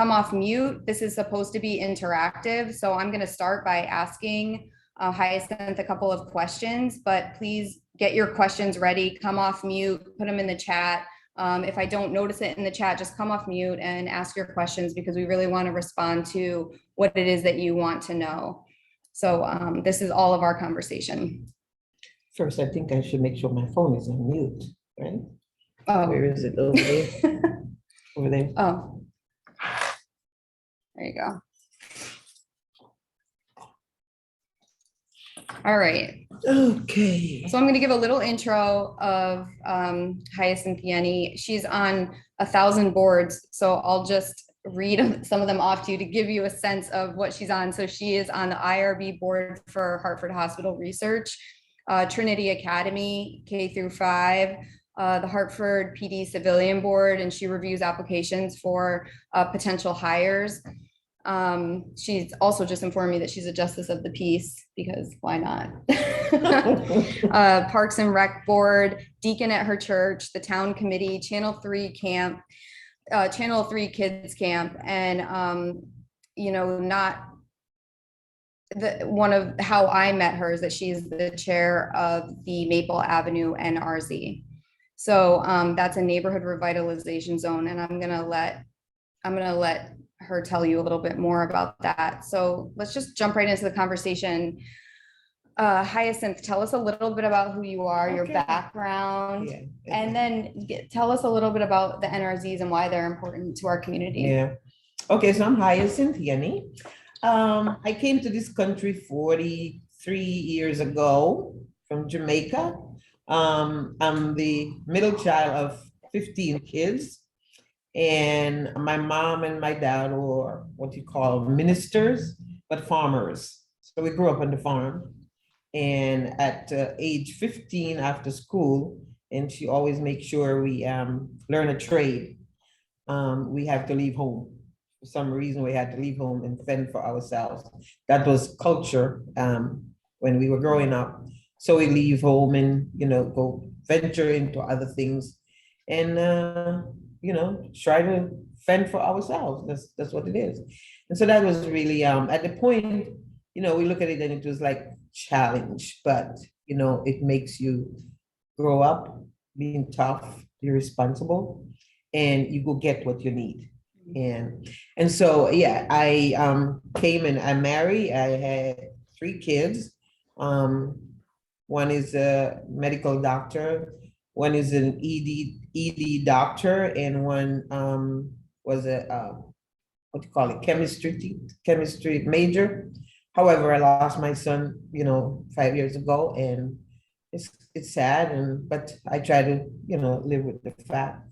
come off mute. This is supposed to be interactive. So I'm going to start by asking Hyacinth a couple of questions, but please get your questions ready. Come off mute, put them in the chat. If I don't notice it in the chat, just come off mute and ask your questions because we really want to respond to what it is that you want to know. So this is all of our conversation. First, I think I should make sure my phone is on mute, right? Oh. Where is it? Over there? Over there. Oh. There you go. All right. Okay. So I'm going to give a little intro of Hyacinth Yennie. She's on 1,000 boards. So I'll just read some of them off to you to give you a sense of what she's on. So she is on the IRB board for Hartford Hospital Research, Trinity Academy, K-5, the Hartford PD Civilian Board, and she reviews applications for potential hires. She's also just informed me that she's a justice of the peace because why not? Parks and Rec Board, deacon at her church, the town committee, Channel 3 camp, Channel 3 kids camp, and you know, not the one of how I met her is that she's the chair of the Maple Avenue NRZ. So that's a neighborhood revitalization zone, and I'm gonna let her tell you a little bit more about that. So let's just jump right into the conversation. Hyacinth, tell us a little bit about who you are, your background, and then tell us a little bit about the NRZs and why they're important to our community. Yeah. Okay, so I'm Hyacinth Yennie. I came to this country 43 years ago from Jamaica. I'm the middle child of 15 kids. And my mom and my dad were what you call ministers, but farmers. So we grew up on the farm. And at age 15 after school, and she always makes sure we learn a trade. We have to leave home. For some reason, we had to leave home and fend for ourselves. That was culture when we were growing up. So we leave home and, you know, go venture into other things and, you know, try to fend for ourselves. That's what it is. And so that was really, at the point, you know, we look at it and it was like challenge, but, you know, it makes you grow up being tough, you're responsible, and you go get what you need. And so, yeah, I came and I married, I had 3 kids. One is a medical doctor, one is an ED doctor, and one was a what do you call it, chemistry major. However, I lost my son, you know, 5 years ago, and it's sad, but I try to, you know, live with the fact.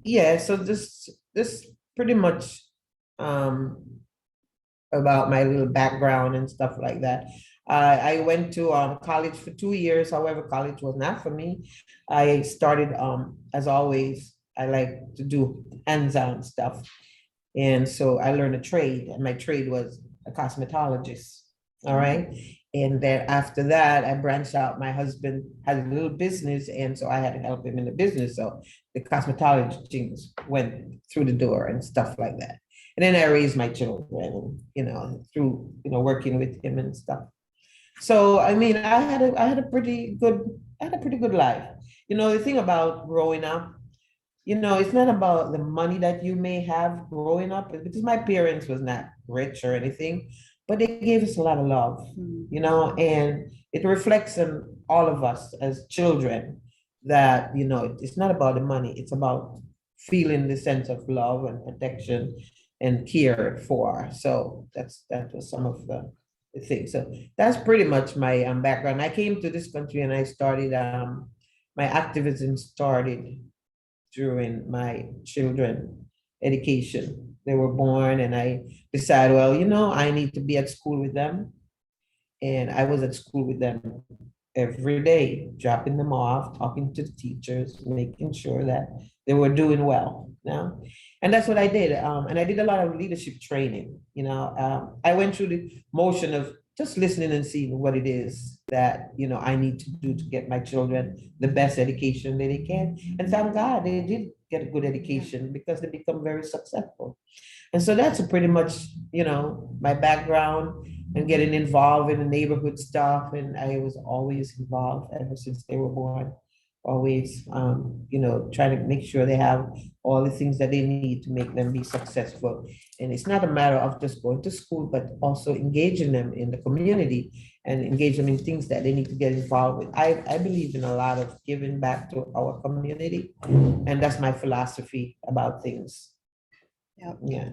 Yeah, so this pretty much about my little background and stuff like that. I went to college for 2 years. However, college was not for me. I started, as always, I like to do hands-on stuff. And so I learned a trade, and my trade was a cosmetologist. All right. And then after that, I branched out. My husband had a little business, and so I had to help him in the business. So the cosmetology things went through the door and stuff like that. And then I raised my children, you know, through, you know, working with him and stuff. So, I mean, I had a pretty good life. You know, the thing about growing up, you know, it's not about the money that you may have growing up, because my parents was not rich or anything, but they gave us a lot of love, you know, and it reflects on all of us as children that, you know, it's not about the money, it's about feeling the sense of love and protection and cared for. So that was some of the things. So that's pretty much my background. I came to this country and I started, my activism started during my children education. They were born and I decided, well, you know, I need to be at school with them. And I was at school with them every day, dropping them off, talking to the teachers, making sure that they were doing well. You know? And that's what I did. And I did a lot of leadership training. You know, I went through the motion of just listening and seeing what it is that, you know, I need to do to get my children the best education that they can. And thank God they did get a good education because they become very successful. And so that's pretty much, my background and getting involved in the neighborhood stuff. And I was always involved ever since they were born, always, trying to make sure they have all the things that they need to make them be successful. And it's not a matter of just going to school, but also engaging them in the community and engage them in things that they need to get involved with. I believe in a lot of giving back to our community. And that's my philosophy about things. Yep. Yeah.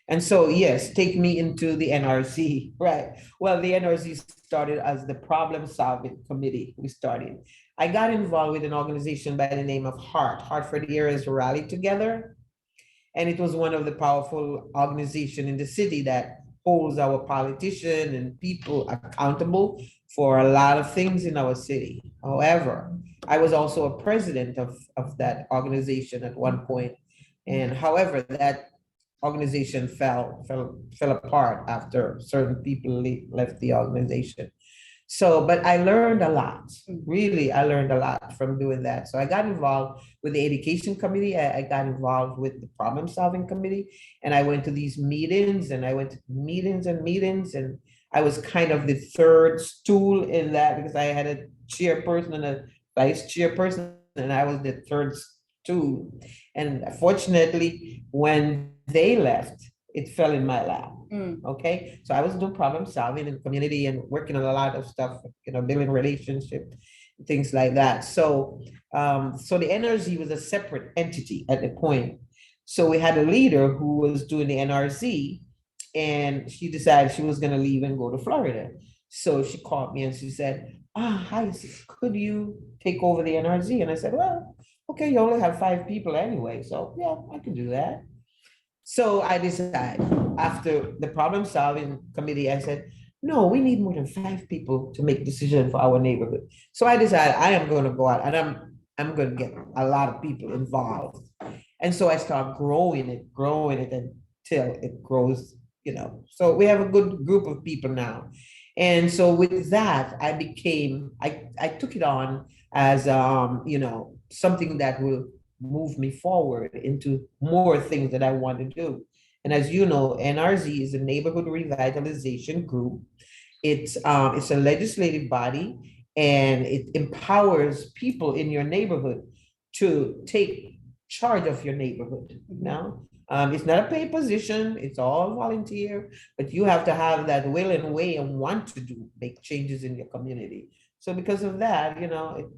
And so, yes, take me into the NRC, right? Well, the NRC started as the problem solving committee. I got involved with an organization by the name of Hartford Areas Rally Together. And it was one of the powerful organizations in the city that holds our politicians and people accountable for a lot of things in our city. However, I was also a president of that organization at one point. And however, that organization fell apart after certain people left the organization. So, but I learned a lot. Really, I learned a lot from doing that. So I got involved with the education committee. I got involved with the problem solving committee, and I went to these meetings, and I went to meetings and meetings, and I was kind of the third stool in that because I had a chairperson and a vice chairperson, and I was the third stool. And fortunately, when they left, it fell in my lap. Okay. So I was doing problem solving in community and working on a lot of stuff, building relationships, things like that. So, so the NRZ was a separate entity at the point. So we had a leader who was doing the NRZ, and she decided she was going to leave and go to Florida. So she called me and she said, hi, could you take over the NRZ? And I said, well, okay, you only have 5 people anyway. So yeah, I can do that. So I decided after the problem solving committee, I said, no, we need more than 5 people to make decisions for our neighborhood. So I decided I am going to go out and I'm going to get a lot of people involved. And so I start growing it until it grows, So we have a good group of people now. And so with that, I took it on as, something that will move me forward into more things that I want to do. And as you know, NRZ is a neighborhood revitalization group. It's a legislative body, and it empowers people in your neighborhood to take charge of your neighborhood. Now, it's not a paid position, it's all volunteer, but you have to have that will and way and want to make changes in your community. So because of that,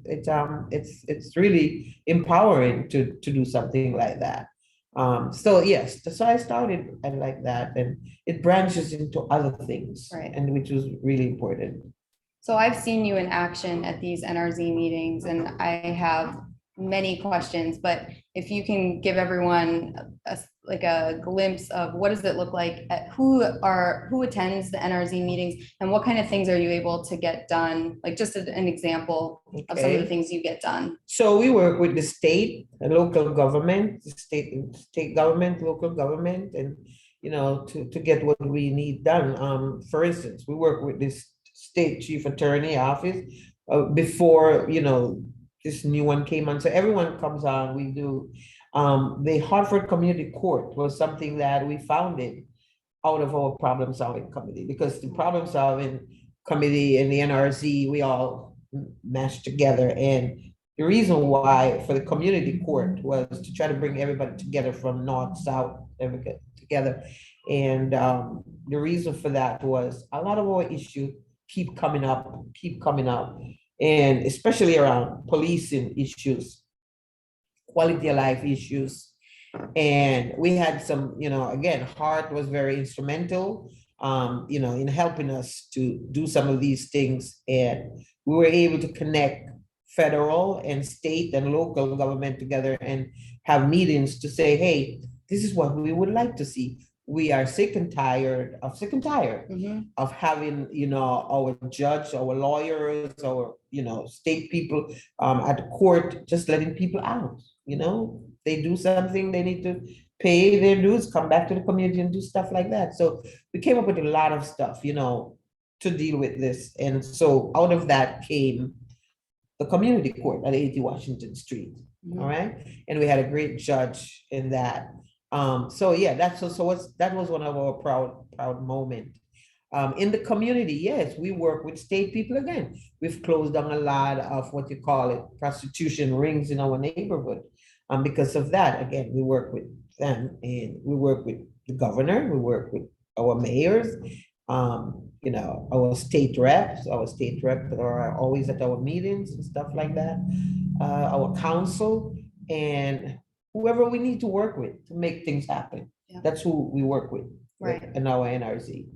it's really empowering to do something like that. So yes, so I started like that, and it branches into other things, Right. and which was really important. So I've seen you in action at these NRZ meetings, and I have many questions, but if you can give everyone a glimpse of what does it look like, who attends the NRZ meetings, and what kind of things are you able to get done? Like just an example of some of the things you get done. So we work with the state and local government, state government, local government, and to get what we need done. For instance, we work with this state chief attorney office before this new one came on. So everyone comes on. We do the Hartford Community Court was something that we founded out of our problem solving committee, because the problem solving committee and the NRZ, we all mashed together. And the reason why for the community court was to try to bring everybody together from north, south, everybody together. And the reason for that was a lot of our issues keep coming up, and especially around policing issues, quality of life issues. And we had some, again, Hart was very instrumental, in helping us to do some of these things. And we were able to connect federal and state and local government together and have meetings to say, hey, this is what we would like to see. We are sick and tired of having, our judge, our lawyers, our, state people at the court, just letting people out, they do something, they need to pay their dues, come back to the community and do stuff like that. So we came up with a lot of stuff, to deal with this. And so out of that came the community court at 80 Washington Street. all right? And we had a great judge in that. So yeah, that was one of our proud moment. In the community, yes, we work with state people again. We've closed down a lot of what you call it, prostitution rings in our neighborhood. Because of that, again, we work with them, and we work with the governor, we work with our mayors, our state reps that are always at our meetings and stuff like that, our council, and whoever we need to work with to make things happen. Yeah. That's who we work with, Right. in our NRZ.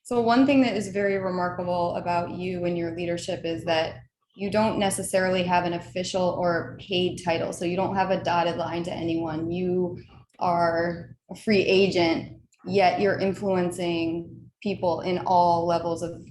So one thing that is very remarkable about you and your leadership is that you don't necessarily have an official or paid title. So you don't have a dotted line to anyone. You are a free agent, yet you're influencing people in all levels of,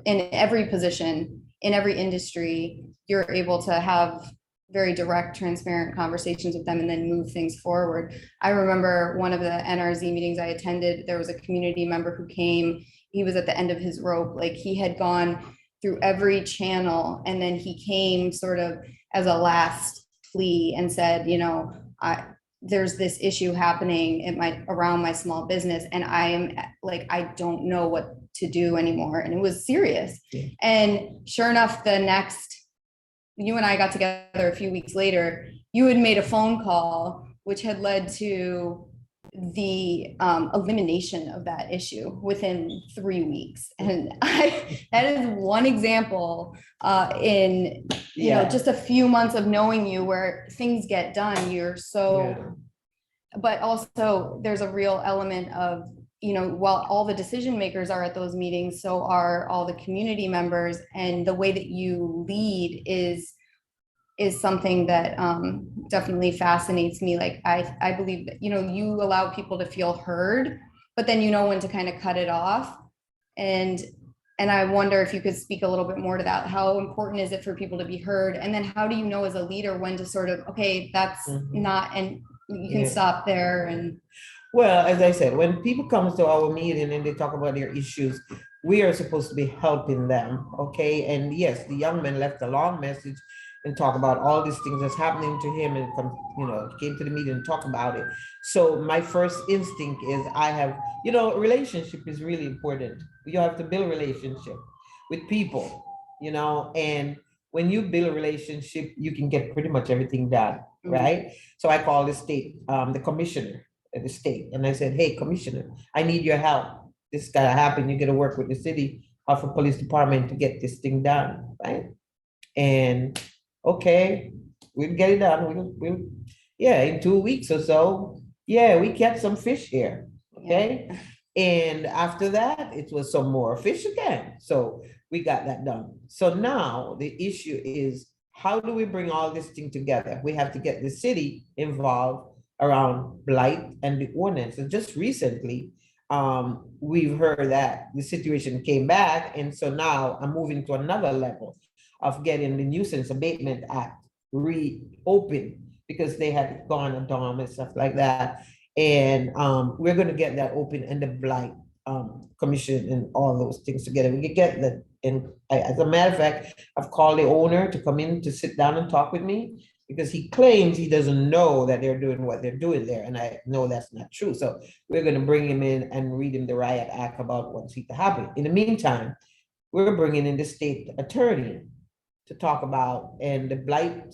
in every position, in every industry. You're able to have very direct, transparent conversations with them and then move things forward. I remember one of the NRZ meetings I attended, there was a community member who came, he was at the end of his rope, like he had gone through every channel, and then he came sort of as a last plea and said, there's this issue happening around my small business, and I am like, I don't know what to do anymore. And it was serious. Yeah. And sure enough, you and I got together a few weeks later, you had made a phone call, which had led to the elimination of that issue within 3 weeks. And that is one example in, just a few months of knowing you, where things get done. You're so, but also there's a real element of, while all the decision makers are at those meetings, so are all the community members, and the way that you lead is something that definitely fascinates me. Like I believe that, you allow people to feel heard, but then you know when to kind of cut it off. And I wonder if you could speak a little bit more to that. How important is it for people to be heard? And then how do you know as a leader when to sort of, okay, that's not, and you can stop there. And well, as I said, when people come to our meeting and they talk about their issues, we are supposed to be helping them, okay? And yes, the young man left a long message and talk about all these things that's happening to him, and came to the meeting and talk about it. So my first instinct is relationship is really important. You have to build a relationship with people, and when you build a relationship, you can get pretty much everything done, right? So I called the commissioner at the state, and I said, hey, commissioner, I need your help. This gotta happen. You gotta work with the city Hartford Police Department to get this thing done, right? And okay, we'll get it done. We'll in 2 weeks or so, we catch some fish here, okay? Yeah. And after that, it was some more fish again. So we got that done. So now the issue is, how do we bring all this thing together? We have to get the city involved around blight and the ordinance. And just recently, we've heard that the situation came back. And so now I'm moving to another level of getting the Nuisance Abatement Act reopened, because they had gone dormant and stuff like that. And we're going to get that open, and the blight commission and all those things together. We can get that. And as a matter of fact, I've called the owner to come in to sit down and talk with me, because he claims he doesn't know that they're doing what they're doing there. And I know that's not true. So we're going to bring him in and read him the riot act about what's to happen. In the meantime, we're bringing in the state attorney to talk about, and the blight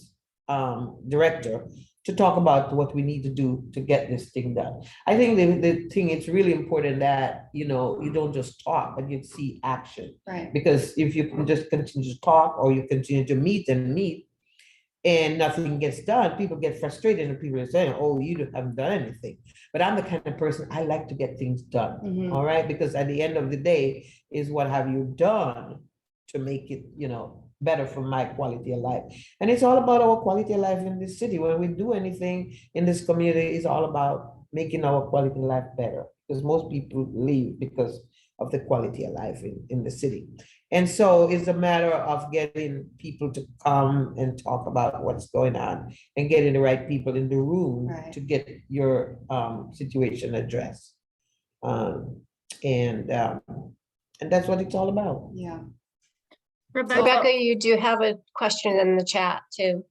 director to talk about what we need to do to get this thing done. I think the thing, it's really important that, you don't just talk, but you see action. Right. Because if you can just continue to talk, or you continue to meet and nothing gets done, people get frustrated, and people are saying, oh, you haven't done anything. But I'm the kind of person, I like to get things done, all right? Because at the end of the day is, what have you done to make it, better for my quality of life? And it's all about our quality of life in this city. When we do anything in this community, it's all about making our quality of life better, because most people leave because of the quality of life in the city. And so it's a matter of getting people to come and talk about what's going on, and getting the right people in the room to get your situation addressed. And that's what it's all about. Yeah. Rebecca, you do have a question in the chat too.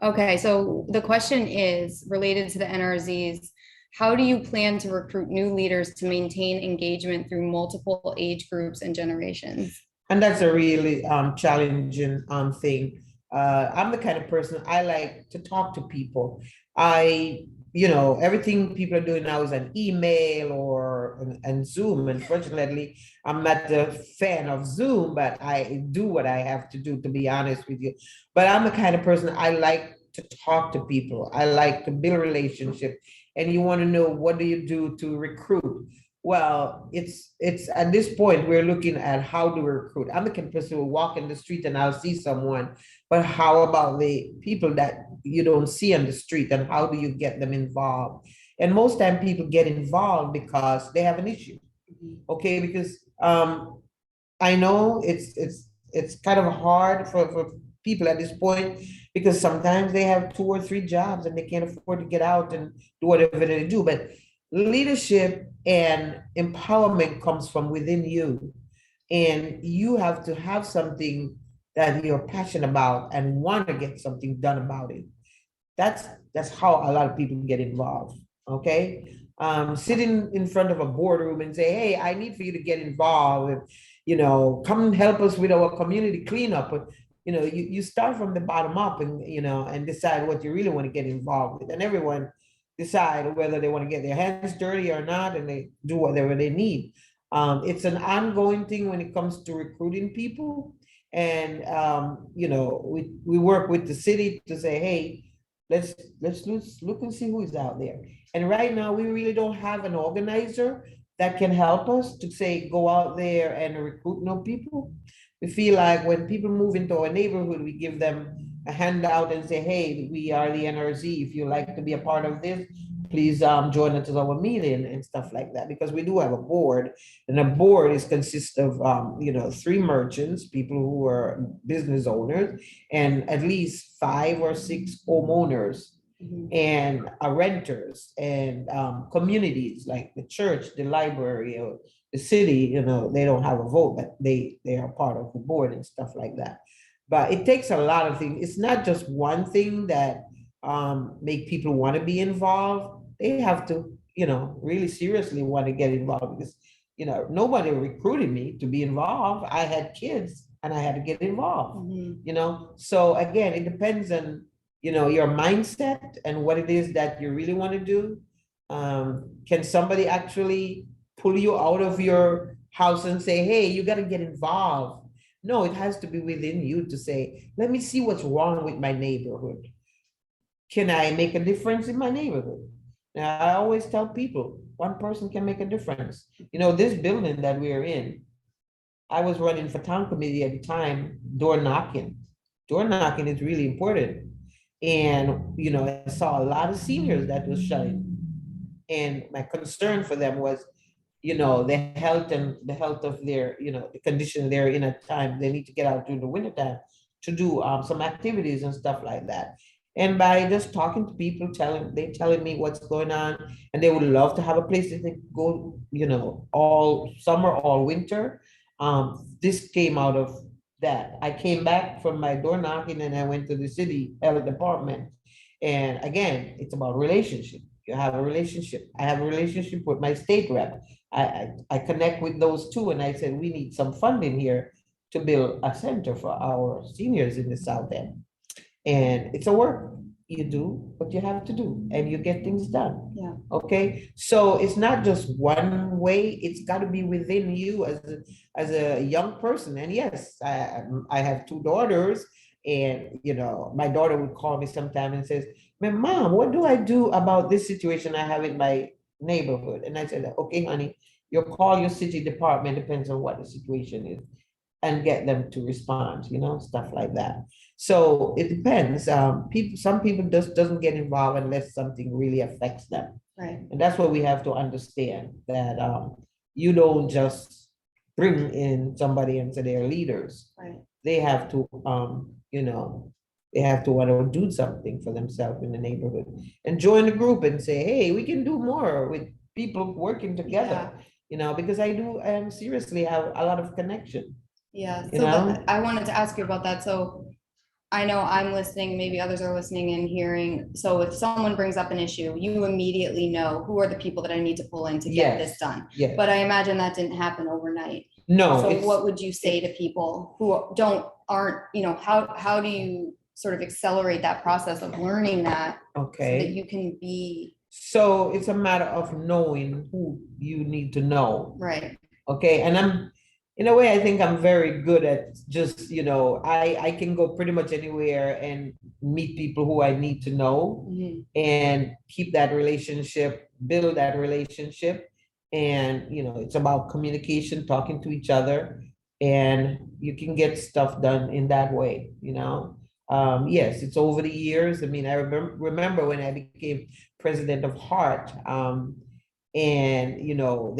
Okay, so the question is related to the NRZs. How do you plan to recruit new leaders to maintain engagement through multiple age groups and generations? And that's a really challenging thing. I'm the kind of person I like to talk to people. Everything people are doing now is an email or and Zoom. Unfortunately, I'm not a fan of Zoom, but I do what I have to do, to be honest with you. But I'm the kind of person I like to talk to people. I like to build relationships. And you want to know, what do you do to recruit? Well, it's at this point we're looking at how to recruit. I'm the kind of person who will walk in the street and I'll see someone, but how about the people that you don't see on the street, and how do you get them involved? And most time people get involved because they have an issue. Okay, because I know it's kind of hard for people at this point, because sometimes they have 2 or 3 jobs and they can't afford to get out and do whatever they do. But leadership and empowerment comes from within you, and you have to have something that you're passionate about and want to get something done about it. That's how a lot of people get involved. Okay, sitting in front of a boardroom and say, "Hey, I need for you to get involved, and come help us with our community cleanup." But you start from the bottom up, and decide what you really want to get involved with, and everyone decide whether they want to get their hands dirty or not, and they do whatever they need. It's an ongoing thing when it comes to recruiting people, and we work with the city to say, "Hey, let's look and see who is out there." And right now, we really don't have an organizer that can help us to say, go out there and recruit no people. We feel like when people move into our neighborhood, we give them a handout and say, "Hey, we are the NRZ. If you like to be a part of this, please join us at our meeting," and stuff like that. Because we do have a board, and a board is consists of 3 merchants, people who are business owners, and at least 5 or 6 homeowners, and renters, and communities like the church, the library, or the city. They don't have a vote, but they are part of the board and stuff like that. But it takes a lot of things. It's not just one thing that make people want to be involved. They have to, really seriously want to get involved, because nobody recruited me to be involved. I had kids and I had to get involved. So again, it depends on your mindset and what it is that you really want to do. Can somebody actually pull you out of your house and say, "Hey, you got to get involved"? No, it has to be within you to say, "Let me see what's wrong with my neighborhood. Can I make a difference in my neighborhood?" Now, I always tell people, one person can make a difference. This building that we're in, I was running for town committee at the time, door knocking. Door knocking is really important. And, I saw a lot of seniors that was shutting. And my concern for them was, the health of their, the condition they're in at time. They need to get out during the wintertime to do some activities and stuff like that. And by just talking to people, telling me what's going on, and they would love to have a place that they go, all summer, all winter. This came out of that. I came back from my door knocking and I went to the city health department. And again, it's about relationship. You have a relationship. I have a relationship with my state rep. I connect with those two, and I said, we need some funding here to build a center for our seniors in the South End. And it's a work. You do what you have to do and you get things done. Yeah. Okay. So it's not just one way. It's got to be within you as a young person. And yes, I have 2 daughters, and my daughter would call me sometime and says, "My mom, what do I do about this situation I have in my neighborhood?" And I said, "Okay, honey, you call your city department, depends on what the situation is, and get them to respond," stuff like that. So it depends. Some people just doesn't get involved unless something really affects them. Right. And that's what we have to understand, that you don't just bring in somebody and say they're leaders. Right. They have to, they have to want to do something for themselves in the neighborhood and join the group and say, "Hey, we can do more with people working together." Because I seriously have a lot of connection. Yeah. So I wanted to ask you about that. So I know I'm listening, maybe others are listening and hearing. So if someone brings up an issue, you immediately know who are the people that I need to pull in to get this Yes, done. yes. But I imagine that didn't happen overnight. No, So it's, what would you say to people who aren't, how do you sort of accelerate that process of learning that so that okay. you can be So it's a matter of knowing who you need to know. right? Okay, and in a way, I think I'm very good at just, I can go pretty much anywhere and meet people who I need to know Mhm. and keep that relationship, build that relationship. And, it's about communication, talking to each other, and you can get stuff done in that way. Yes, it's over the years. I mean, I remember when I became president of Heart, and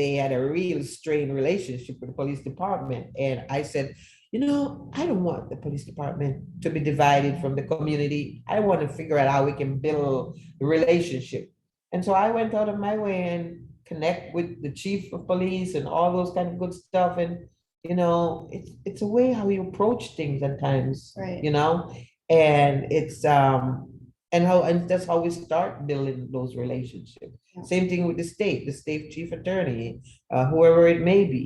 they had a real strained relationship with the police department, and I said, I don't want the police department to be divided from the community. I want to figure out how we can build a relationship. And so I went out of my way and connect with the chief of police and all those kind of good stuff. And it's a way how you approach things at times, Right. and it's and that's how we start building those relationships. Yeah. Same thing with the state chief attorney, whoever it may be.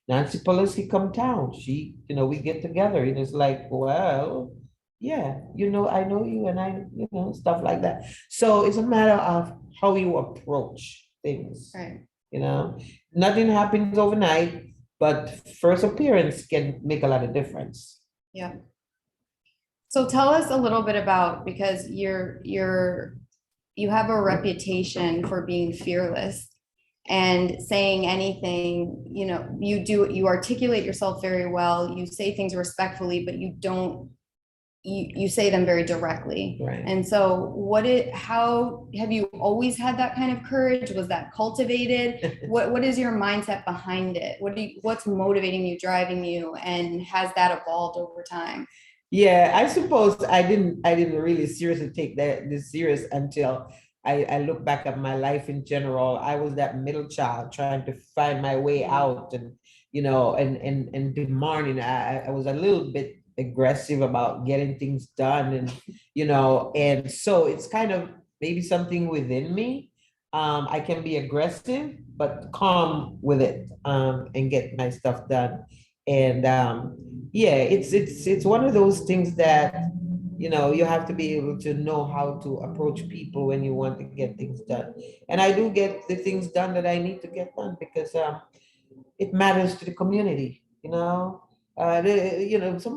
Nancy Pelosi come town. We get together, and it's like, well, yeah, I know you, and stuff like that. So it's a matter of how you approach things. Right. Nothing happens overnight, but first appearance can make a lot of difference. Yeah. So tell us a little bit about, because you have a reputation for being fearless and saying anything, you articulate yourself very well, you say things respectfully, but you say them very directly. Right. And so how have you always had that kind of courage? Was that cultivated? What is your mindset behind it? What's motivating you, driving you, and has that evolved over time? Yeah, I suppose I didn't really seriously take this serious until I look back at my life in general. I was that middle child trying to find my way out, and and demanding. I was a little bit aggressive about getting things done, and so it's kind of maybe something within me. I can be aggressive but calm with it, and get my stuff done. And yeah, it's one of those things that you have to be able to know how to approach people when you want to get things done. And I do get the things done that I need to get done because it matters to the community. So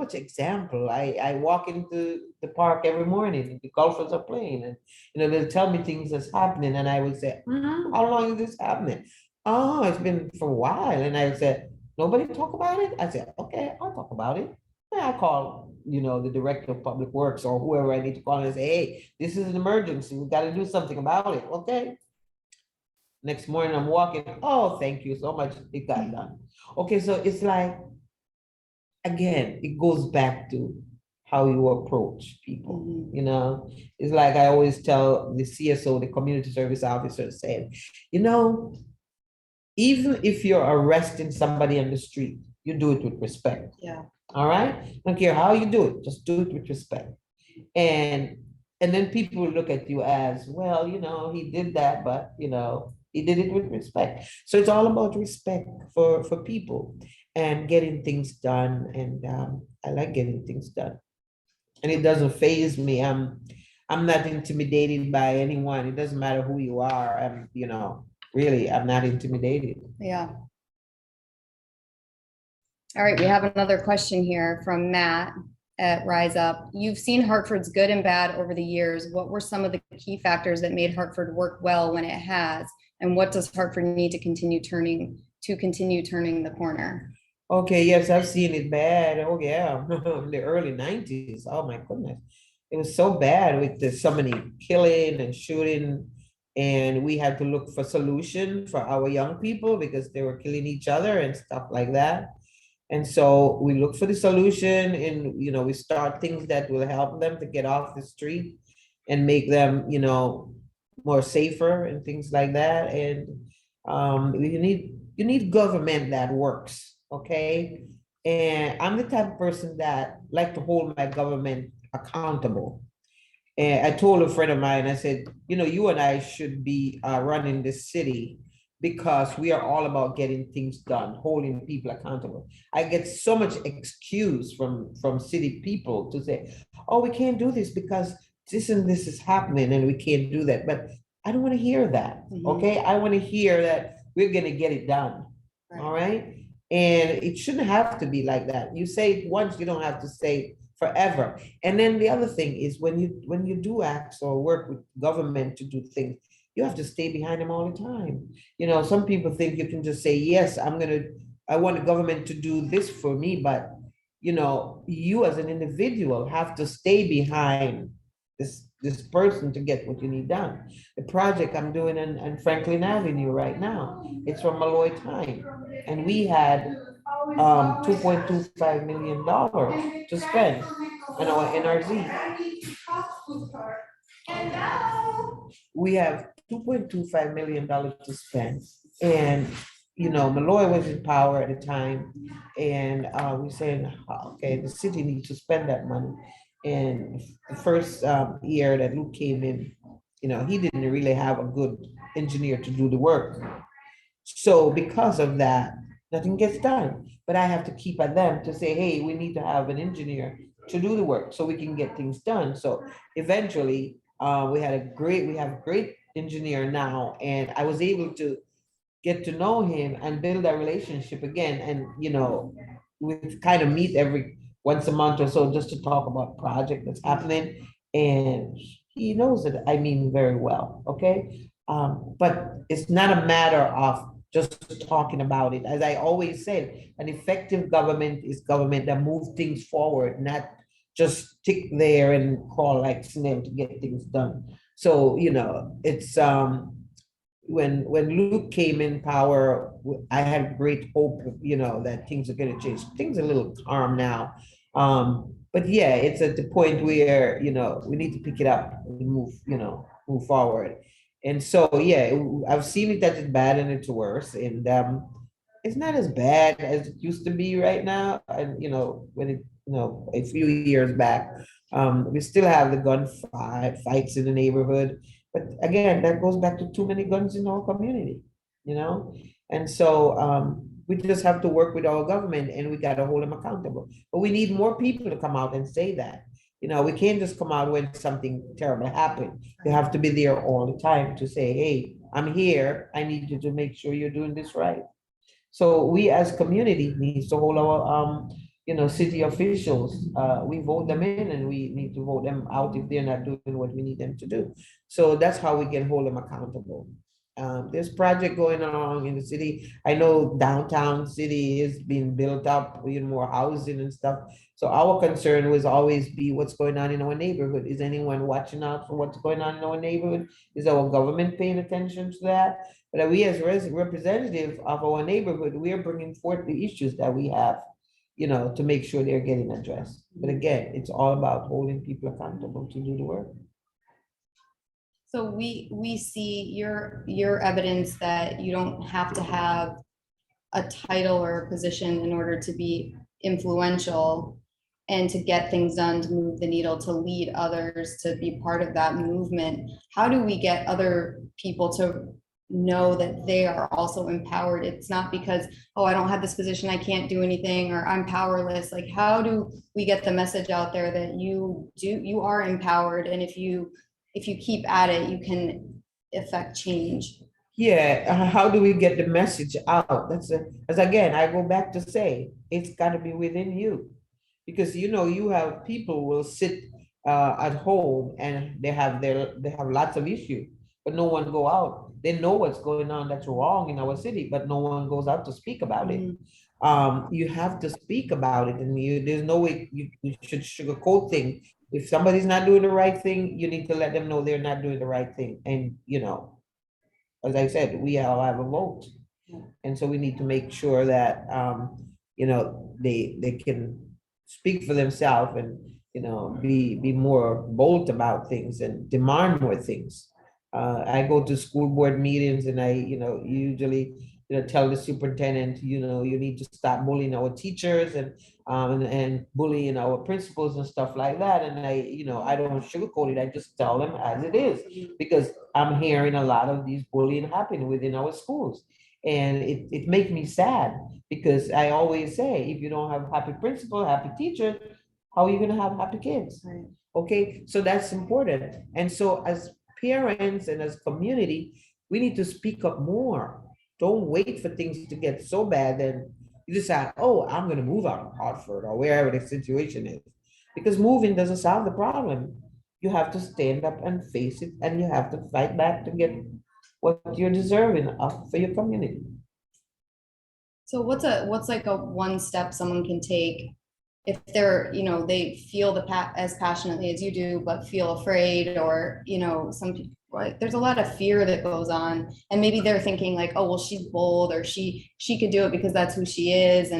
much example. I walk into the park every morning, the golfers are playing, and they'll tell me things that's happening, and I would say, how long is this happening? Oh, it's been for a while. And I would say, nobody talk about it? I said, okay, I'll talk about it. And I call, the director of public works or whoever I need to call and say, hey, this is an emergency. We got to do something about it. Okay. Next morning I'm walking. Oh, thank you so much. It got done. Okay. So it's like, again, it goes back to how you approach people. It's like I always tell the CSO, the community service officer, saying, even if you're arresting somebody on the street, you do it with respect. Yeah. All right. Don't care how you do it, just do it with respect. And then people will look at you as, well, he did that, but he did it with respect. So it's all about respect for people and getting things done. And I like getting things done. And it doesn't faze me. I'm not intimidated by anyone. It doesn't matter who you are. Really, I'm not intimidated. Yeah. All right, we have another question here from Matt at Rise Up. You've seen Hartford's good and bad over the years. What were some of the key factors that made Hartford work well when it has? And what does Hartford need to continue turning the corner? Okay, yes, I've seen it bad. Oh yeah, in the early 90s. Oh my goodness. It was so bad with so many killing and shooting. And we had to look for solution for our young people because they were killing each other and stuff like that. And so we look for the solution, and we start things that will help them to get off the street and make them more safer and things like that. And you need government that works, okay? And I'm the type of person that like to hold my government accountable. And I told a friend of mine, I said, you know, you and I should be running this city because we are all about getting things done, holding people accountable. I get so much excuse from city people to say, oh, we can't do this because this and this is happening and we can't do that. But I don't want to hear that. Okay. I want to hear that we're going to get it done. Right. All right. And it shouldn't have to be like that. You say it once, you don't have to say it forever. And then the other thing is when you do acts or work with government to do things, you have to stay behind them all the time. You know, some people think you can just say, yes, I want the government to do this for me, but you know, you as an individual have to stay behind this person to get what you need done. The project I'm doing in Franklin Avenue right now, it's from Malloy Time. And we had $2.25 million to spend on our NRZ. We have $2.25 million to spend. And, you know, Malloy was in power at the time. And we saying, okay, the city needs to spend that money. And the first year that Luke came in, you know, he didn't really have a good engineer to do the work. So because of that, nothing gets done. But I have to keep at them to say, hey, we need to have an engineer to do the work so we can get things done. So eventually, we have a great engineer now, and I was able to get to know him and build that relationship again. And you know, we kind of meet every once a month or so just to talk about project that's happening. And he knows that I mean very well. Okay. But it's not a matter of just talking about it. As I always said, an effective government is government that moves things forward, not just stick there and crawl like snail to get things done. So, you know, it's when Luke came in power, I had great hope, you know, that things are gonna change. Things are a little calm now. But yeah, it's at the point where, you know, we need to pick it up and move, you know, move forward. And so, yeah, I've seen it that it's bad and it's worse. And it's not as bad as it used to be right now. And, you know, when it, you know, a few years back, we still have the fights in the neighborhood. But again, that goes back to too many guns in our community, you know? And so we just have to work with our government and we got to hold them accountable. But we need more people to come out and say that. You know, we can't just come out when something terrible happened. You have to be there all the time to say, hey, I'm here. I need you to make sure you're doing this right. So we as community needs to hold our you know, city officials. We vote them in and we need to vote them out if they're not doing what we need them to do. So that's how we can hold them accountable. There's project going on in the city. I know downtown city is being built up, you know, more housing and stuff. So our concern was always be what's going on in our neighborhood. Is anyone watching out for what's going on in our neighborhood? Is our government paying attention to that? But we as representative of our neighborhood, we are bringing forth the issues that we have, you know, to make sure they're getting addressed. But again, it's all about holding people accountable to do the work. So we see your evidence that you don't have to have a title or a position in order to be influential and to get things done, to move the needle, to lead others, to be part of that movement. How do we get other people to know that they are also empowered? It's not because, oh, I don't have this position, I can't do anything, or I'm powerless. Like, how do we get the message out there that you are empowered, and if you keep at it, you can affect change? Yeah, how do we get the message out? As again, I go back to say, it's got to be within you. Because you know, you have people will sit at home and they have lots of issues, but no one go out. They know what's going on that's wrong in our city, but no one goes out to speak about it. You have to speak about it, and there's no way you should sugarcoat things. If somebody's not doing the right thing, you need to let them know they're not doing the right thing. And you know, as I said, we all have a vote. And so we need to make sure that, you know, they can speak for themselves and, you know, be more bold about things and demand more things. I go to school board meetings and I, you know, usually tell the superintendent, you need to stop bullying our teachers and bullying our principals and stuff like that. And I don't sugarcoat it. I just tell them as it is, because I'm hearing a lot of these bullying happening within our schools. And it makes me sad, because I always say, if you don't have happy principal, happy teacher, how are you going to have happy kids? Right. Okay, so that's important. And so as parents and as community, we need to speak up more. Don't wait for things to get so bad, then you decide, oh, I'm going to move out of Hartford or wherever the situation is. Because moving doesn't solve the problem. You have to stand up and face it, and you have to fight back to get what you're deserving of for your community. So what's like a one step someone can take if they're, they feel as passionately as you do, but feel afraid, or, some people, right? There's a lot of fear that goes on, and maybe they're thinking like, oh, well, she's bold, or she could do it because that's who she is.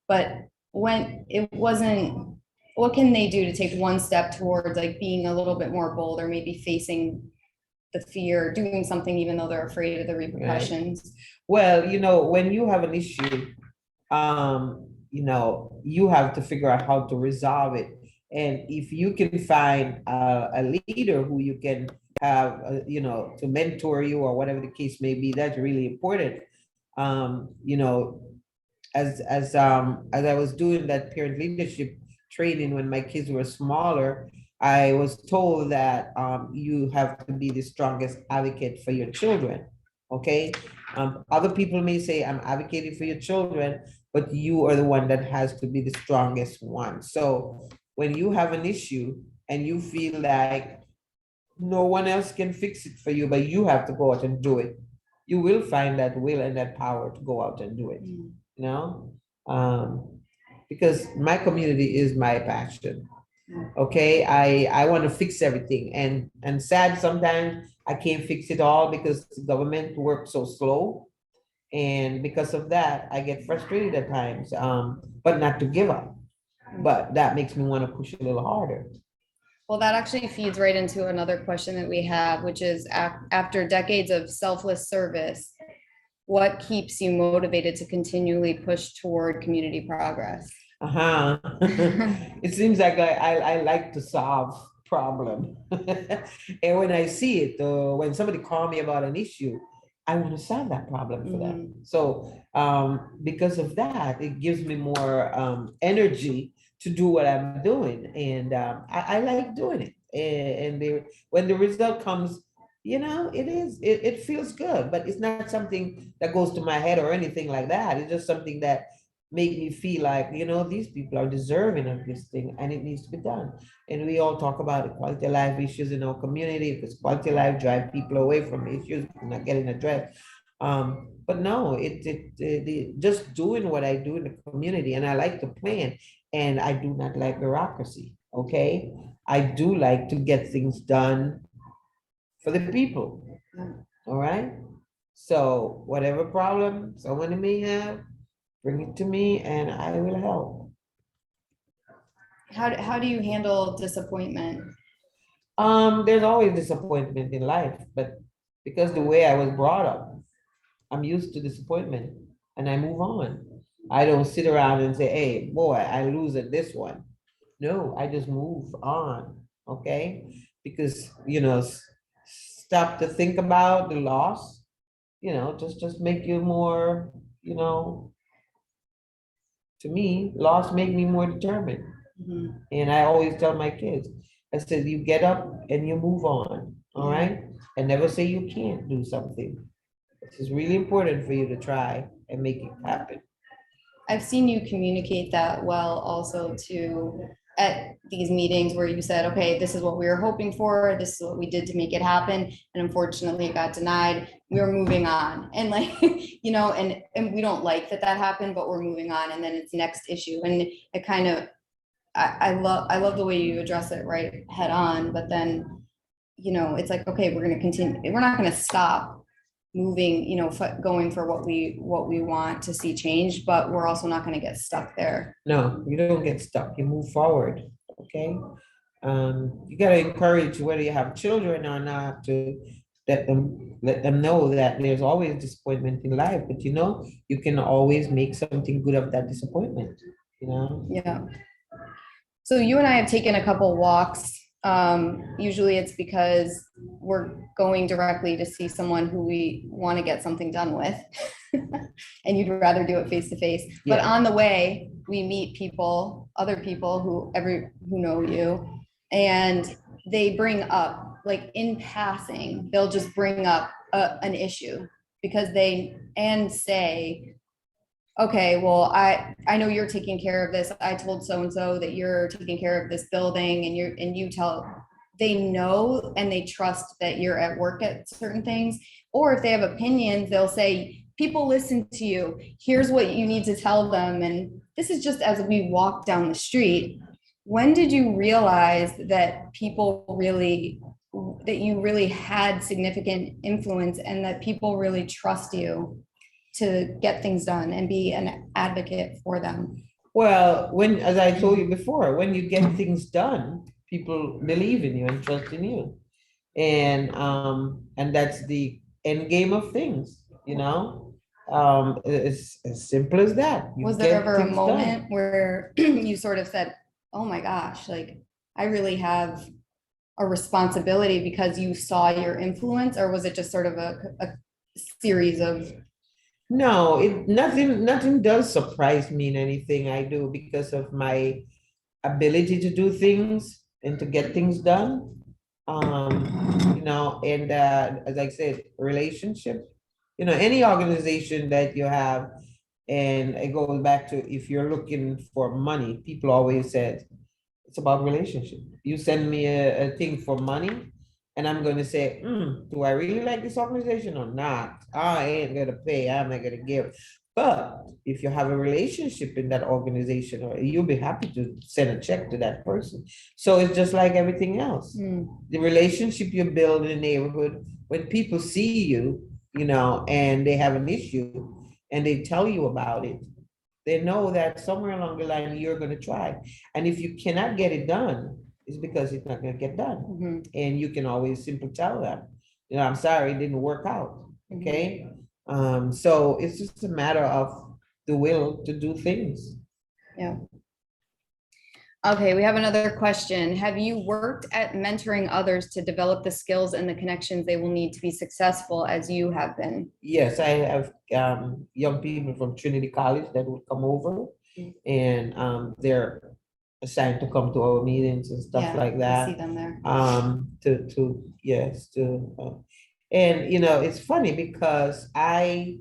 But when it wasn't, what can they do to take one step towards like being a little bit more bold, or maybe facing the fear, doing something even though they're afraid of the repercussions? Well, when you have an issue, you have to figure out how to resolve it. And if you can find a leader who you can have, to mentor you or whatever the case may be, that's really important. You know, as I was doing that parent leadership training when my kids were smaller, I was told that you have to be the strongest advocate for your children. Okay. Other people may say, I'm advocating for your children, but you are the one that has to be the strongest one. So when you have an issue and you feel like no one else can fix it for you, but you have to go out and do it, you will find that will and that power to go out and do it. Because my community is my passion. Okay, I want to fix everything, and sad sometimes I can't fix it all because the government works so slow, and because of that I get frustrated at times. But not to give up, but that makes me want to push a little harder. Well, that actually feeds right into another question that we have, which is after decades of selfless service, what keeps you motivated to continually push toward community progress? It seems like I like to solve problem. And when I see it, when somebody call me about an issue, I want to solve that problem for them. So because of that, it gives me more energy to do what I'm doing. And I like doing it. And when the result comes, it feels good, but it's not something that goes to my head or anything like that. It's just something that make me feel like, these people are deserving of this thing and it needs to be done. And we all talk about the quality of life issues in our community, because quality of life drive people away from issues not getting addressed. But no, just doing what I do in the community, and I like to plan, and I do not like bureaucracy. Okay, I do like to get things done for the people. All right. So whatever problem someone may have, bring it to me and I will help. How do you handle disappointment? There's always disappointment in life, but because the way I was brought up, I'm used to disappointment and I move on. I don't sit around and say, hey, boy, I lose at this one. No, I just move on. Okay. Because, stop to think about the loss, just make you more, to me, loss make me more determined. And I always tell my kids, I said, you get up and you move on, all right? And never say you can't do something. This is really important for you to try and make it happen. I've seen you communicate that well also to at these meetings where you said, okay, this is what we were hoping for, this is what we did to make it happen, and unfortunately it got denied. We're moving on. And like, and we don't like that happened, but we're moving on, and then it's next issue. And it kind of, I love the way you address it right head on, but then, it's like, okay, we're gonna continue, we're not gonna stop moving, going for what we want to see change, but we're also not going to get stuck there. No, you don't get stuck. You move forward. Okay. You got to encourage, whether you have children or not, to let them know that there's always disappointment in life, but you know, you can always make something good of that disappointment, you know? Yeah. So you and I have taken a couple walks. Usually it's because we're going directly to see someone who we want to get something done with. And you'd rather do it face to face. But Yeah. on the way, we meet people, other people who know you, and they bring up, like in passing, they'll just bring up an issue because and say, okay, well, I know you're taking care of this. I told so-and-so that you're taking care of this building, and you tell, they know and they trust that you're at work at certain things. Or if they have opinions, they'll say, people listen to you. Here's what you need to tell them. And this is just as we walk down the street. When did you realize that that you really had significant influence and that people really trust you to get things done and be an advocate for them? Well, as I told you before, when you get things done, people believe in you and trust in you. And that's the end game of things, you know? It's as simple as that. You Was there get ever a things done. moment where you sort of said, oh my gosh, like I really have a responsibility because you saw your influence? Or was it just sort of a series of, No, nothing does surprise me in anything I do because of my ability to do things and to get things done. You know, and as I said, relationship, you know, any organization that you have, and it goes back to if you're looking for money, people always said it's about relationship. You send me a thing for money, and I'm going to say, do I really like this organization or not? I ain't going to pay. I'm not going to give. But if you have a relationship in that organization, or you'll be happy to send a check to that person. So it's just like everything else. The relationship you build in a neighborhood, when people see you, you know, and they have an issue and they tell you about it, they know that somewhere along the line you're going to try. And if you cannot get it done, it's because it's not going to get done. And you can always simply tell them, you know, I'm sorry, it didn't work out. Okay. So it's just a matter of the will to do things. yeah. Okay, we have another question. Have you worked at mentoring others to develop the skills and the connections they will need to be successful as you have been? Yes, I have young people from Trinity College that will come over, and they're assigned to come to our meetings and stuff Yeah, like I that. see them there. And you know, it's funny because I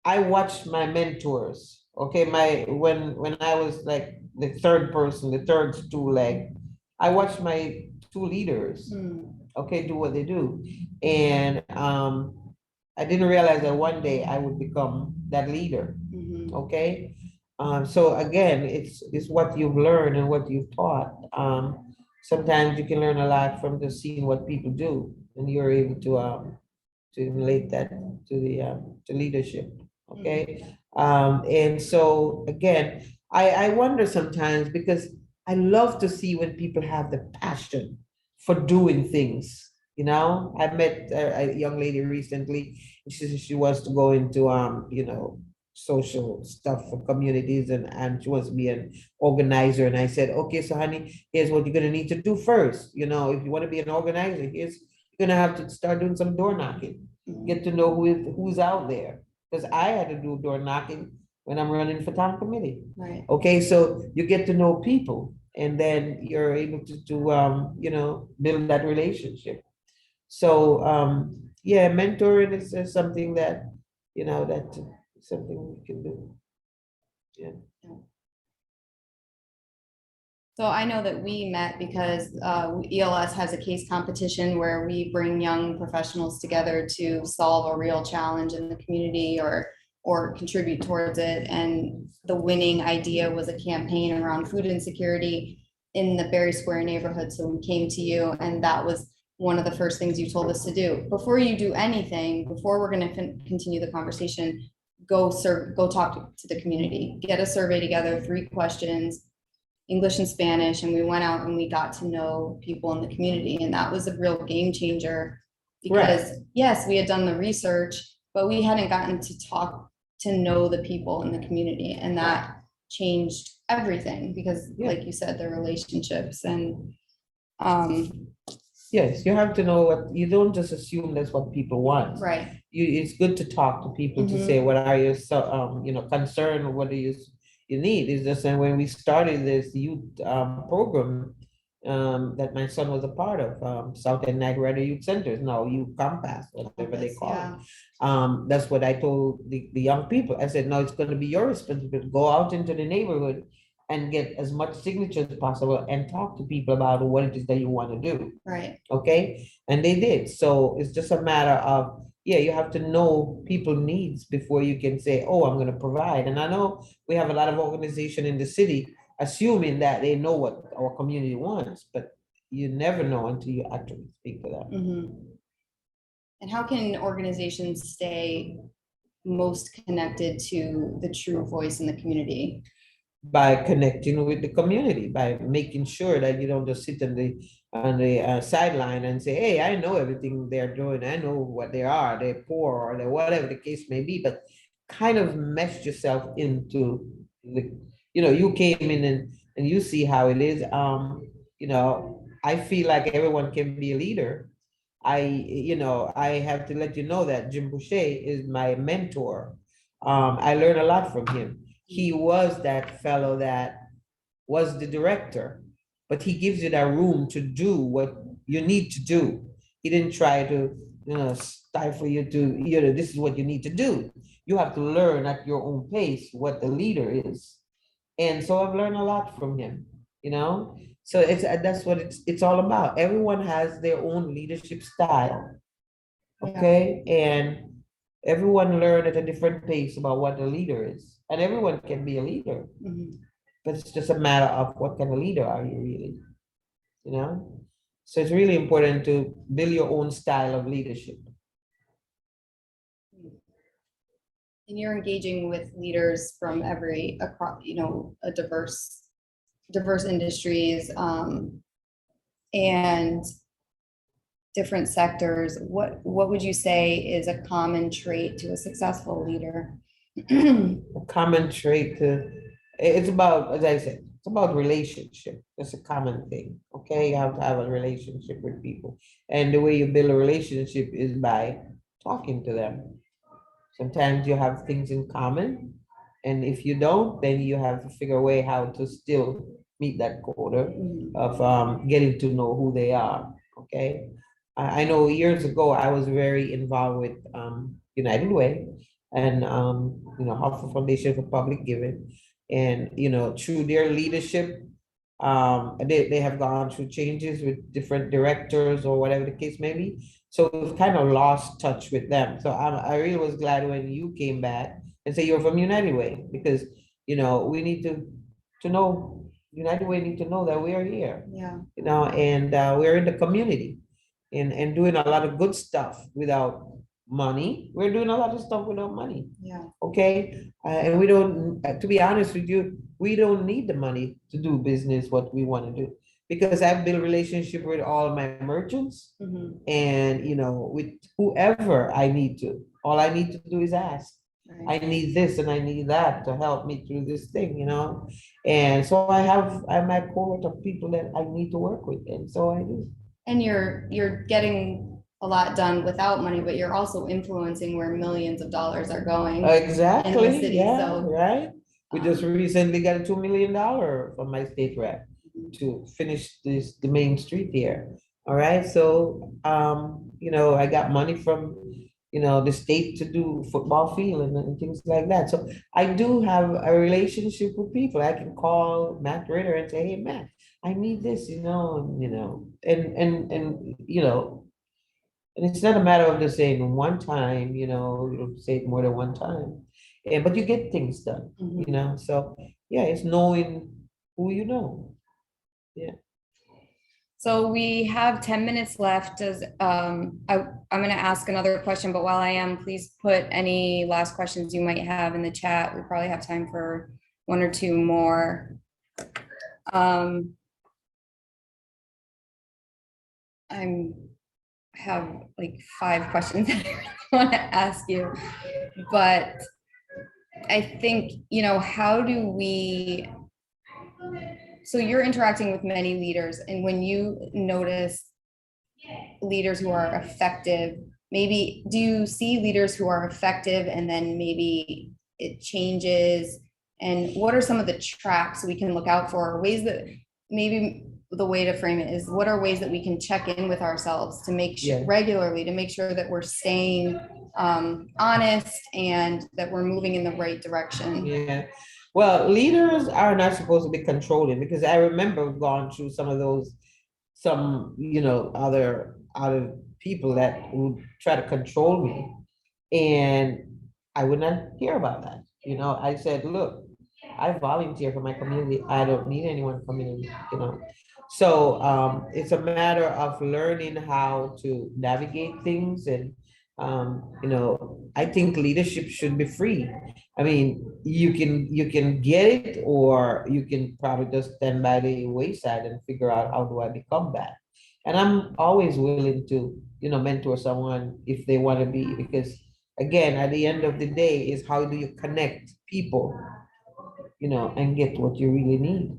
watched my mentors. Okay, when I was like the third person, the third stool leg, I watched my two leaders, okay, do what they do. And I didn't realize that one day I would become that leader. Okay. So again, it's what you've learned and what you've taught. Sometimes you can learn a lot from just seeing what people do, and you're able to relate that to leadership. Okay. And so again, I wonder sometimes because I love to see when people have the passion for doing things. You know, I met a young lady recently. She said she wants to go into you know, social stuff for communities, and she wants to be an organizer. And I said, okay, so honey, here's what you're gonna need to do first. You know, if you want to be an organizer, you're gonna have to start doing some door knocking. Get to know who's out there. Because I had to do door knocking when I'm running for town committee. Right. Okay, so you get to know people, and then you're able to you know, build that relationship. So yeah, mentoring is something that, you know, that something we can do. Yeah. So I know that we met because ELS has a case competition where we bring young professionals together to solve a real challenge in the community or contribute towards it. And the winning idea was a campaign around food insecurity in the Berry Square neighborhood. So we came to you, and that was one of the first things you told us to do. Before you do anything, before we're going to continue the conversation, go talk to the community, get a survey together, 3 questions, English and Spanish, and we went out and we got to know people in the community, and that was a real game changer because yes, we had done the research, but we hadn't gotten to talk to know the people in the community, and that changed everything because, like you said, the relationships and yes, you have to know what, you don't just assume that's what people want. right. It's good to talk to people to say, what are your, concern, what do you need? Is just, and when we started this youth, program, that my son was a part of, South End Niagara Youth Centers, now Youth Compass, whatever they call it. That's what I told the young people. I said, no, it's gonna be your responsibility, go out into the neighborhood and get as much signature as possible and talk to people about what it is that you want to do. Right. Okay, and they did. So it's just a matter of, you have to know people needs before you can say, oh, I'm going to provide. And I know we have a lot of organization in the city assuming that they know what our community wants, but you never know until you actually speak to them. And how can organizations stay most connected to the true voice in the community? By connecting with the community, by making sure that you don't just sit on the sideline and say, hey, I know everything they're doing, I know what they are, they're poor, or they're whatever the case may be, but kind of mesh yourself into the, you came in and you see how it is. I feel like everyone can be a leader. I have to let you know that Jim Boucher is my mentor. I learned a lot from him. He was that fellow that was the director, but he gives you that room to do what you need to do. He didn't try to, stifle you to, this is what you need to do. You have to learn at your own pace what the leader is. And so I've learned a lot from him, you know? So that's what it's all about. Everyone has their own leadership style. Okay, and everyone learn at a different pace about what a leader is, and everyone can be a leader, but it's just a matter of what kind of leader are you really, you know? So it's really important to build your own style of leadership. And you're engaging with leaders from across, a diverse industries, and different sectors. What would you say is a common trait to a successful leader? A common trait it's about, as I said, it's about relationship. It's a common thing. Okay, you have to have a relationship with people, and the way you build a relationship is by talking to them. Sometimes you have things in common, and if you don't, then you have to figure a way how to still meet that quota of getting to know who they are. Okay, I know years ago I was very involved with United Way and Hartford Foundation for Public Giving, and through their leadership, they have gone through changes with different directors or whatever the case may be. So we've kind of lost touch with them. So I really was glad when you came back and say you're from United Way, because we need to know, United Way need to know that we are here. Yeah. And we're in the community and doing a lot of good stuff without money. We're doing a lot of stuff without money. Yeah. Okay. And we don't, to be honest with you, we don't need the money to do business what we want to do, because I've built a relationship with all my merchants and with whoever I need to. All I need to do is ask. Right. I need this and I need that to help me through this thing, And so I have my cohort of people that I need to work with, and so I do. And you're getting a lot done without money, but you're also influencing where millions of dollars are going. Exactly. In the city, yeah, so, right. We just recently got a $2 million from my state rep to finish the main street here. All right. So I got money from the state to do football field and things like that. So I do have a relationship with people. I can call Matt Ritter and say, hey Matt, I need this, and it's not a matter of just saying one time, you don't say it more than one time. But you get things done, So yeah, it's knowing who you know. Yeah. So we have 10 minutes left. I'm going to ask another question, but while I am, please put any last questions you might have in the chat. We probably have time for one or two more. I have like 5 questions that I really want to ask you, but I think, how do we, so you're interacting with many leaders, and when you notice leaders who are effective, maybe do you see leaders who are effective and then maybe it changes? And what are some of the tracks we can look out for, ways that maybe the way to frame it is, what are ways that we can check in with ourselves to make sure regularly to make sure that we're staying honest and that we're moving in the right direction? Yeah. Well, leaders are not supposed to be controlling, because I remember going through some of those, other people that would try to control me, and I would not hear about that. I said, look, I volunteer for my community. I don't need anyone coming in. So it's a matter of learning how to navigate things. And I think leadership should be free. I mean, you can get it, or you can probably just stand by the wayside and figure out, how do I become that? And I'm always willing to, mentor someone if they want to be, because again, at the end of the day, is how do you connect people, and get what you really need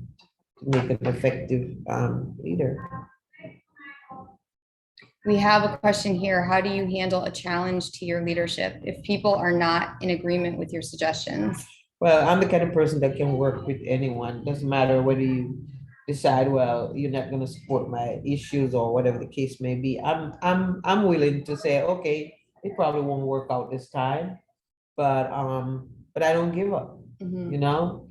to make an effective leader. We have a question here. How do you handle a challenge to your leadership if people are not in agreement with your suggestions? Well, I'm the kind of person that can work with anyone. Doesn't matter whether you decide, well, you're not going to support my issues or whatever the case may be. I'm willing to say, okay, it probably won't work out this time, but I don't give up, Mhm.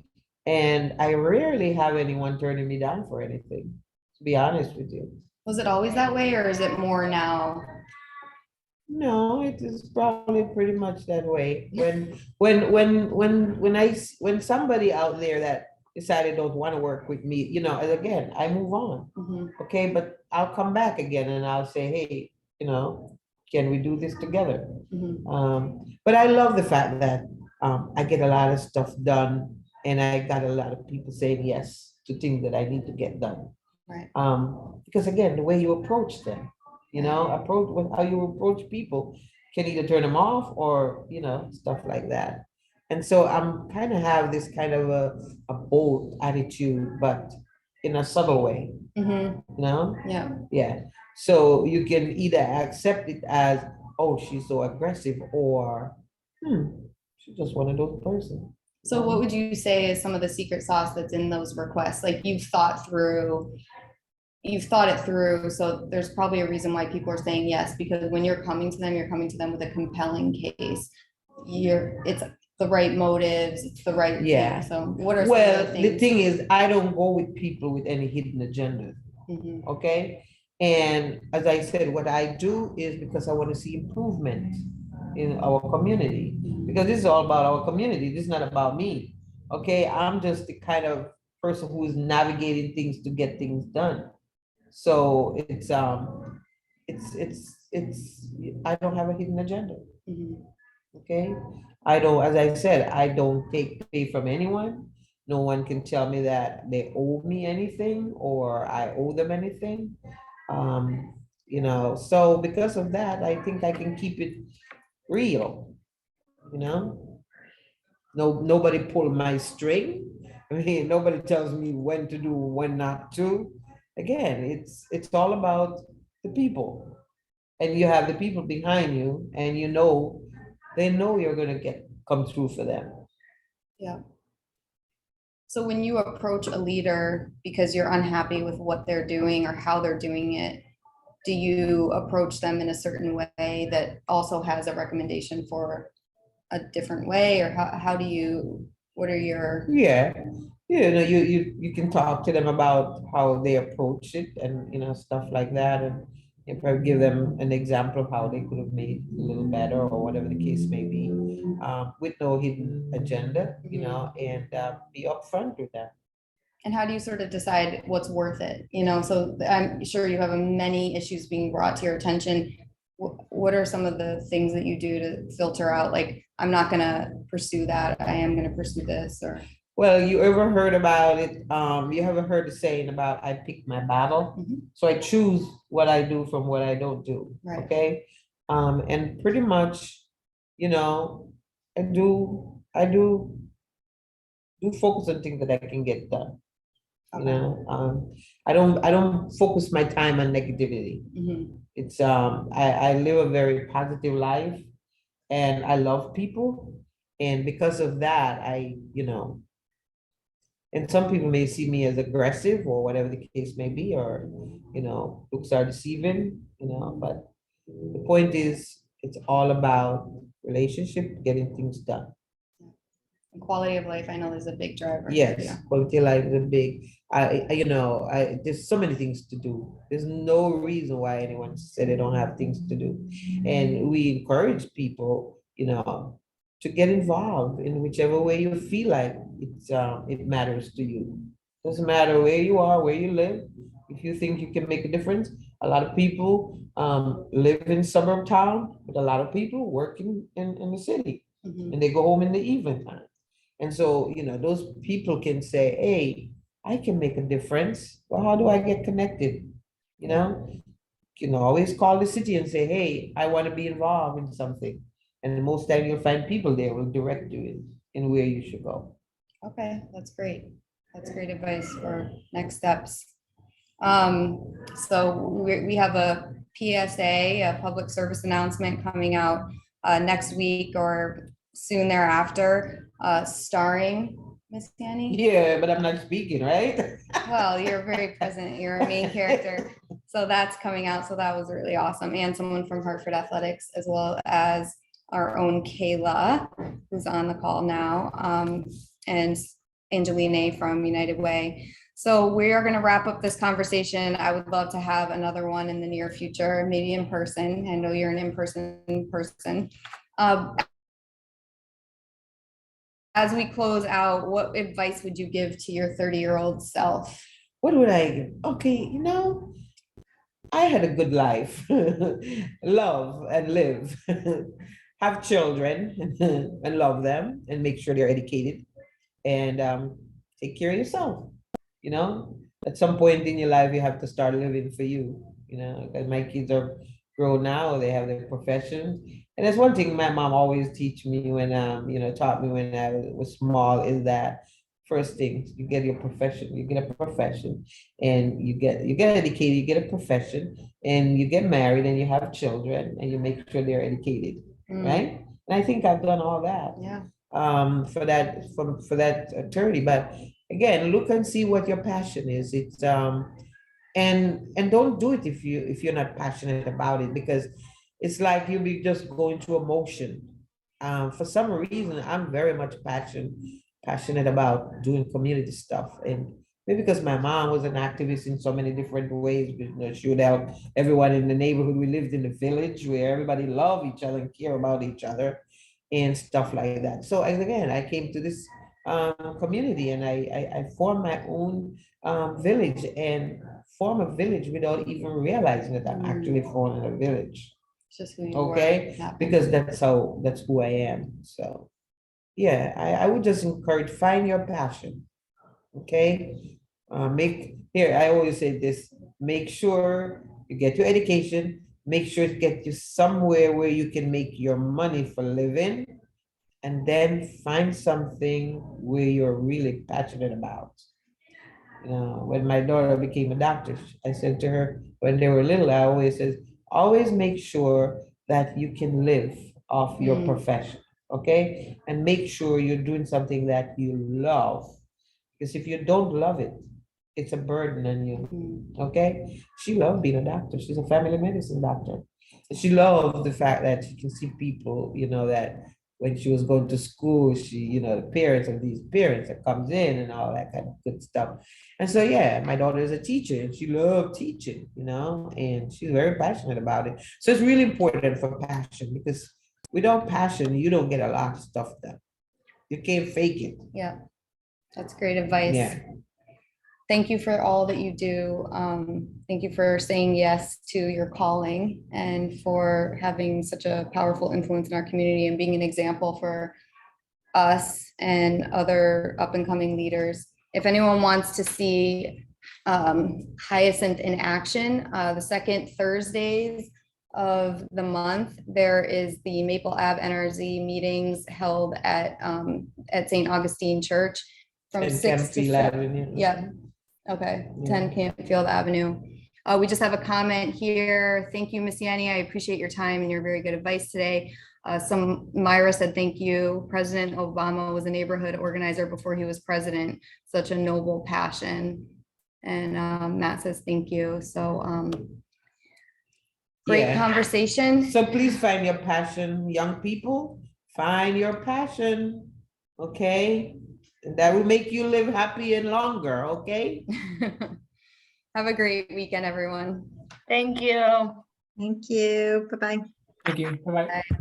And I rarely have anyone turning me down for anything, to be honest with you. Was it always that way, or is it more now? No, it is probably pretty much that way. When somebody out there that decided don't want to work with me, and again, I move on. Mhm. Okay, but I'll come back again and I'll say, hey, can we do this together? Mhm. But I love the fact that I get a lot of stuff done, and I got a lot of people saying yes to things that I need to get done. Right. Because again, the way you approach them, approach with how you approach people can either turn them off or, stuff like that. And so I'm kind of have this kind of a bold attitude, but in a subtle way, Mhm. Yeah. Yeah. So you can either accept it as, oh, she's so aggressive, or, she's just one of those person. So what would you say is some of the secret sauce that's in those requests? Like you've thought it through. So there's probably a reason why people are saying yes, because when you're coming to them with a compelling case. It's the right motives, it's the right Yeah. thing. So what are some of Well, the the things? thing is, I don't go with people with any hidden agenda. Mhm. Okay. And as I said, what I do is because I want to see improvement in our community, because this is all about our community. This is not about me. Okay. I'm just the kind of person who is navigating things to get things done. So it's I don't have a hidden agenda. Mhm. Okay. I don't, as I said, I don't take pay from anyone. No one can tell me that they owe me anything or I owe them anything. So because of that, I think I can keep it real, you know? No, nobody pull my string. I mean, nobody tells me when to do, when not to. Again, it's all about the people. And you have the people behind you, and they know you're gonna come through for them. Yeah. So when you approach a leader because you're unhappy with what they're doing or how they're doing it, do you approach them in a certain way that also has a recommendation for a different way, or how do you, what are your? Yeah, you can talk to them about how they approach it, and stuff like that, and you probably give them an example of how they could have made it a little better or whatever the case may be, with no hidden agenda, and be upfront with that. And how do you sort of decide what's worth it? So I'm sure you have many issues being brought to your attention. What are some of the things that you do to filter out, like, I'm not gonna pursue that, I am gonna pursue this, or? Well, you ever heard about it? You ever heard the saying about I pick my battle? Mhm. So I choose what I do from what I don't do. Right. Okay. And pretty much, you know, I do focus on things that I can get done. You Okay. know, I don't focus my time on negativity. Mhm. It's I live a very positive life and I love people. And because of that, and some people may see me as aggressive or whatever the case may be, or, looks are deceiving, but the point is, it's all about relationship, getting things done. And quality of life, I know is a big driver. Yes, quality of life is a big, there's so many things to do. There's no reason why anyone said they don't have things to do. And we encourage people, to get involved in whichever way you feel like it matters to you. Doesn't matter where you are, where you live. If you think you can make a difference, a lot of people live in suburb town, but a lot of people work in the city, Mhm. and they go home in the evening time. And so, those people can say, hey, I can make a difference. Well, how do I get connected? You know, you can always call the city and say, hey, I want to be involved in something. And most time you'll find people there will direct you in where you should go. Okay, that's great. That's great advice for next steps. Um, so we have a PSA, a public service announcement coming out next week or soon thereafter, starring Miss Annie. Yeah, but I'm not speaking, right? Well, you're very present. You're a main character. So that's coming out. So that was really awesome. And someone from Hartford Athletics, as well as our own Kayla, who's on the call now, and Angeline from United Way. So we are going to wrap up this conversation. I would love to have another one in the near future, maybe in person. I know you're an in-person person. As we close out, what advice would you give to your 30-year-old self? What would I give? Okay, I had a good life. Love and live. Have children and love them and make sure they're educated and take care of yourself. You know, at some point in your life, you have to start living for you. Because my kids are grown now, they have their professions. And that's one thing my mom always teach me when, taught me when I was small is that first thing, you get your profession, you get a profession, and you get educated, you get a profession, and you get married and you have children and you make sure they're educated, right? And I think I've done all that. Yeah. For that attorney. But again, look and see what your passion is. It's and don't do it if you're not passionate about it, because it's like you'll be just going through emotion. For some reason, I'm very much passionate about doing community stuff, and maybe because my mom was an activist in so many different ways. She would help everyone in the neighborhood. We lived in a village where everybody loved each other and care about each other and stuff like that. So again, I came to this community and I formed my own village and form a village without even realizing that I'm actually forming a village. It's just who you Okay, are. because that's who I am. So yeah, I would just encourage, find your passion. Okay, make here. I always say this: make sure you get your education. Make sure to get you somewhere where you can make your money for living, and then find something where you're really passionate about. When my daughter became a doctor, I said to her when they were little, I always says, always make sure that you can live off your profession, okay? And make sure you're doing something that you love. Because if you don't love it, it's a burden on you, okay? She loved being a doctor. She's a family medicine doctor. She loved the fact that she can see people, that when she was going to school, the parents of these parents that comes in and all that kind of good stuff. And so, yeah, my daughter is a teacher and she loved teaching, and she's very passionate about it. So it's really important for passion, because without passion, you don't get a lot of stuff done. You can't fake it. Yeah, that's great advice. Yeah. Thank you for all that you do. Thank you for saying yes to your calling and for having such a powerful influence in our community and being an example for us and other up and coming leaders. If anyone wants to see Hyacinth in action, the second Thursdays of the month, there is the Maple Ave NRZ meetings held at St. Augustine Church from And 6 to Campfield 7. Avenue. Yeah. Okay, Yeah. 10 Campfield Avenue. We just have a comment here. Thank you, Miss Yennie. I appreciate your time and your very good advice today. Myra said, thank you. President Obama was a neighborhood organizer before he was president. Such a noble passion. And Matt says, thank you. So great Yeah. conversation. So please find your passion, young people, find your passion, okay? And that will make you live happy and longer, okay? Have a great weekend, everyone. Thank you. Thank you. Bye-bye. Thank you. Bye-bye. Bye.